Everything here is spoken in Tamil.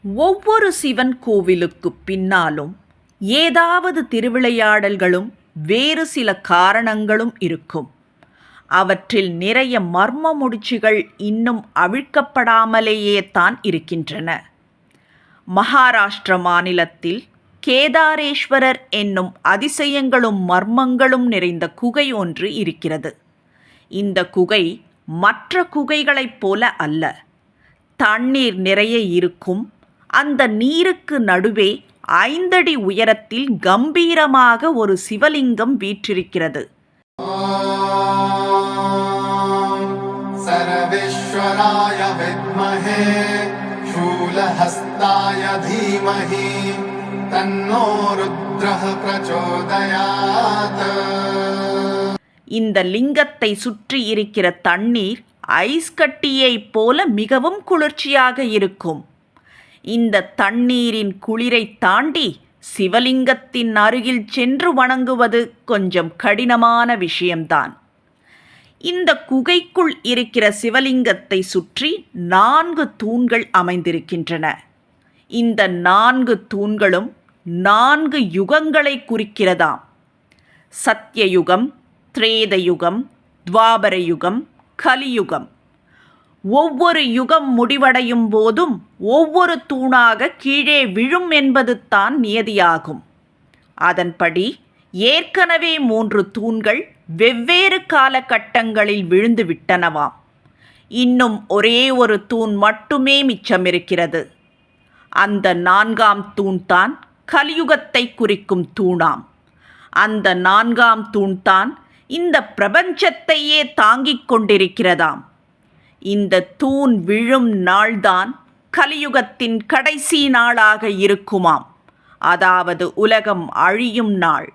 ஒவ்வொரு சிவன் கோவிலுக்குப் பின்னாலும் ஏதாவது திருவிளையாடல்களும் வேறு சில காரணங்களும் இருக்கும். அவற்றில் நிறைய மர்ம முடிச்சுகள் இன்னும் அவிழ்க்கப்படாமலேயே தான் இருக்கின்றன. மகாராஷ்டிர மாநிலத்தில் கேதாரேஸ்வரர் என்னும் அதிசயங்களும் மர்மங்களும் நிறைந்த குகை ஒன்று இருக்கிறது. இந்த குகை மற்ற குகைகளைப் போல அல்ல. தண்ணீர் நிறைய இருக்கும். அந்த நீருக்கு நடுவே 5 அடி உயரத்தில் கம்பீரமாக ஒரு சிவலிங்கம் வீற்றிருக்கிறது. சர்வேஸ்வராய வித்மஹே சூலஹஸ்தாய தீமஹி தன்னோ ருத்ரஹ பிரச்சோதயாத். இந்த லிங்கத்தை சுற்றி இருக்கிற தண்ணீர் ஐஸ் கட்டியைப் போல மிகவும் குளிர்ச்சியாக இருக்கும். இந்த தண்ணீரின் குளிரை தாண்டி சிவலிங்கத்தின் அருகில் சென்று வணங்குவது கொஞ்சம் கடினமான விஷயம்தான். இந்த குகைக்குள் இருக்கிற சிவலிங்கத்தை சுற்றி 4 தூண்கள் அமைந்திருக்கின்றன. இந்த 4 தூண்களும் 4 யுகங்களை குறிக்கிறதாம். சத்யயுகம், திரேதயுகம், துவாபர யுகம், கலியுகம். ஒவ்வொரு யுகம் முடிவடையும் போதும் ஒவ்வொரு தூணாக கீழே விழும் என்பது தான் நியதியாகும். அதன்படி ஏற்கனவே 3 தூண்கள் வெவ்வேறு காலகட்டங்களில் விழுந்து விட்டனவாம். இன்னும் ஒரே ஒரு தூண் மட்டுமே மிச்சமிருக்கிறது. அந்த 4ஆம் தூண் தான் கலியுகத்தை குறிக்கும் தூணாம். அந்த 4ஆம் தூண் தான் இந்த பிரபஞ்சத்தையே தாங்கிக் கொண்டிருக்கிறதாம். இந்த தூண் விழும் நாள்தான் கலியுகத்தின் கடைசி நாளாக இருக்குமாம். அதாவது உலகம் அழியும் நாள்.